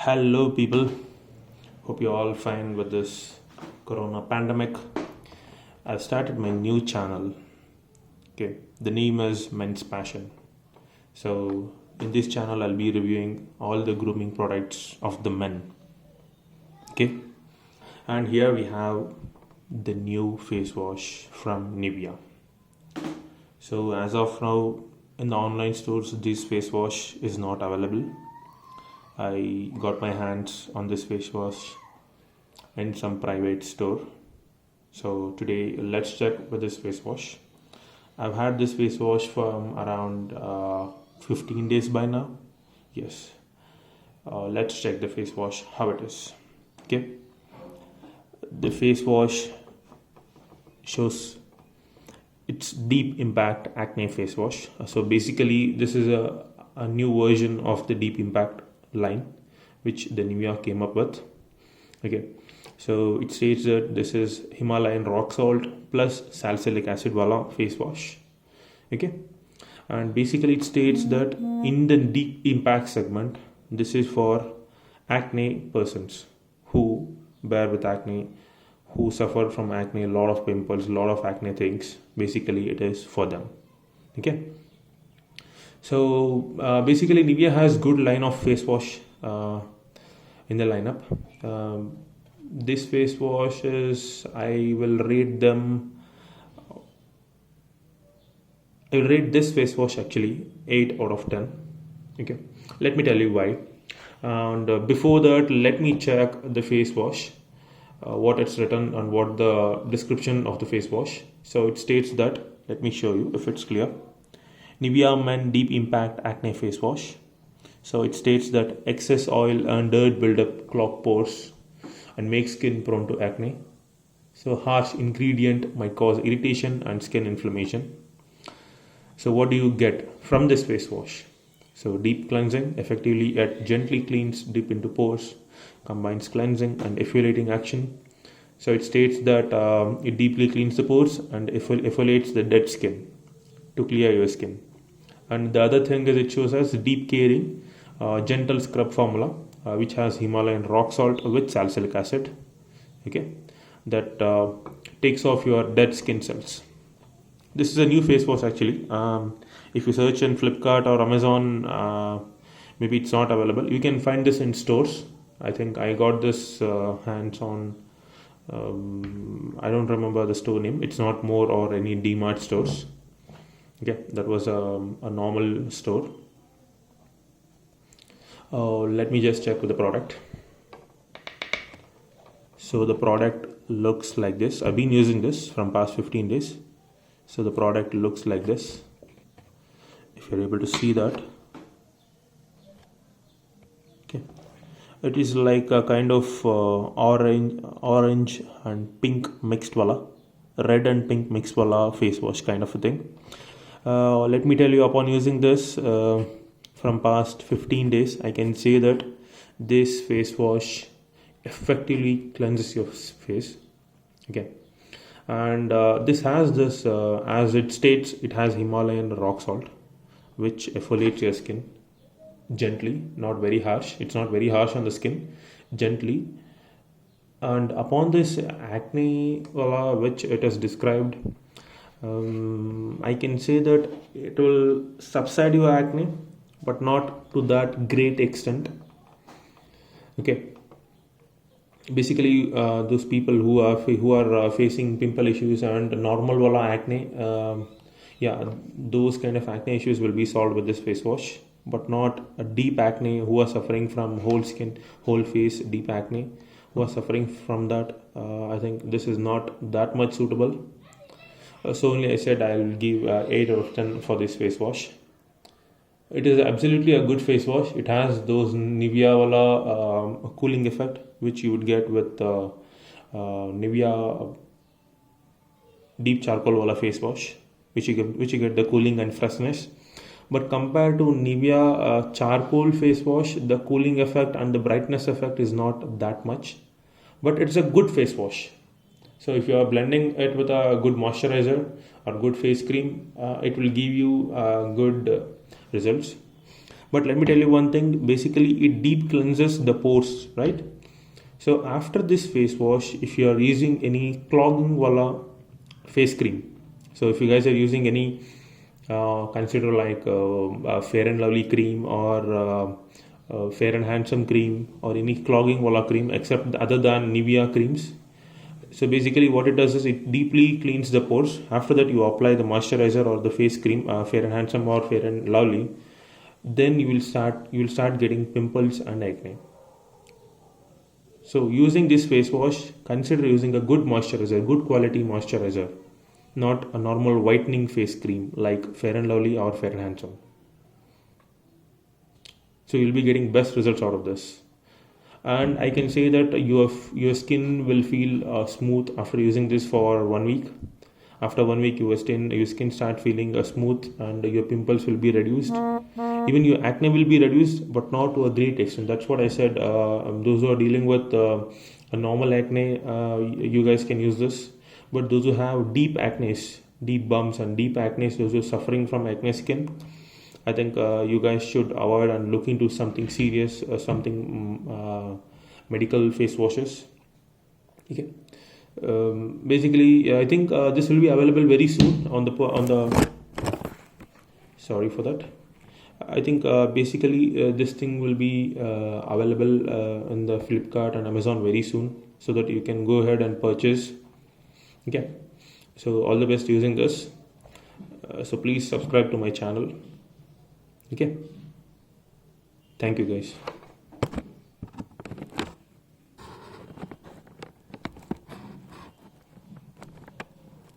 Hello, people. Hope you're all fine with this corona pandemic. I've started my new channel. Okay, the name is Men's Passion. So, in this channel, I'll be reviewing all the grooming products of the men. Okay, and here we have the new face wash from Nivea. So, as of now, in the online stores, this face wash is not available. I got my hands on this face wash in some private store. So today let's check with this face wash. I've had this face wash from around 15 days by now. Yes. Let's check the face wash how it is. Okay. The face wash shows it's deep impact acne face wash. So basically this is a new version of the deep impact line which the Nivea came up with. Okay, so it states that this is Himalayan rock salt plus salicylic acid wala face wash. Okay, and basically it states that in the deep impact segment, this is for acne persons who bear with acne, who suffer from acne, a lot of pimples, a lot of acne things. Basically, it is for them. Okay. So basically, Nivea has good line of face wash in the lineup. This face washes, I will rate them. I will rate this face wash actually 8 out of 10. Okay, let me tell you why. And before that, let me check the face wash, what it's written and what the description of the face wash. So it states that, let me show you if it's clear. Nivea Men Deep Impact Acne Face Wash. So it states that excess oil and dirt buildup clog pores and make skin prone to acne. So harsh ingredient might cause irritation and skin inflammation. So what do you get from this face wash? So deep cleansing effectively yet gently cleans deep into pores, combines cleansing and exfoliating action. So it states that it deeply cleans the pores and exfoliates the dead skin to clear your skin. And the other thing is it shows us deep caring, gentle scrub formula, which has Himalayan rock salt with salicylic acid. Okay, that takes off your dead skin cells. This is a new face wash actually. If you search in Flipkart or Amazon, maybe it's not available. You can find this in stores. I think I got this hands on. I don't remember the store name. It's not More or any DMart stores. Okay, that was a normal store. Let me just check with the product. So the product looks like this. I've been using this from past 15 days. So the product looks like this. If you're able to see that. Okay. It is like a kind of orange and pink mixed wala. Red and pink mixed wala face wash kind of a thing. Let me tell you, upon using this from past 15 days, I can say that this face wash effectively cleanses your face. Okay, and this has this, as it states, it has Himalayan rock salt, which exfoliates your skin gently, not very harsh. It's not very harsh on the skin, gently. And upon this acne, which it is described, I can say that it will subside your acne, but not to that great extent. Okay. Basically, those people who are facing pimple issues and normal wala acne, those kind of acne issues will be solved with this face wash, but not a deep acne who are suffering from whole skin, whole face deep acne, who are suffering from that. I think this is not that much suitable. So only I said I'll give 8 out of 10 for this face wash. It is absolutely a good face wash. It has those Nivea wala cooling effect which you would get with Nivea deep charcoal wala face wash, which you get the cooling and freshness. But compared to Nivea charcoal face wash, the cooling effect and the brightness effect is not that much. But it's a good face wash. So if you are blending it with a good moisturizer or good face cream, it will give you good results. But let me tell you one thing, basically it deep cleanses the pores, right? So after this face wash, if you are using any clogging wala face cream, so if you guys are using any consider like Fair and Lovely cream or Fair and Handsome cream or any clogging wala cream except other than Nivea creams. So basically what it does is it deeply cleans the pores. After that you apply the moisturizer or the face cream, Fair and Handsome or Fair and Lovely. Then you will start getting pimples and acne. So using this face wash, consider using a good moisturizer, good quality moisturizer, not a normal whitening face cream like Fair and Lovely or Fair and Handsome. So you'll be getting best results out of this. And I can say that your skin will feel smooth after using this for 1 week. After 1 week, your skin start feeling smooth, and your pimples will be reduced. Even your acne will be reduced, but not to a great extent. That's what I said. Those who are dealing with a normal acne, you guys can use this. But those who have deep acne, deep bumps and deep acne, those who are suffering from acne skin, I think you guys should avoid and look into something serious, medical face washes. Okay. Basically, I think this will be available very soon on the. Sorry for that. I think basically this thing will be available in the Flipkart and Amazon very soon, so that you can go ahead and purchase. Okay. So all the best using this. So please subscribe to my channel. Okay. Thank you guys.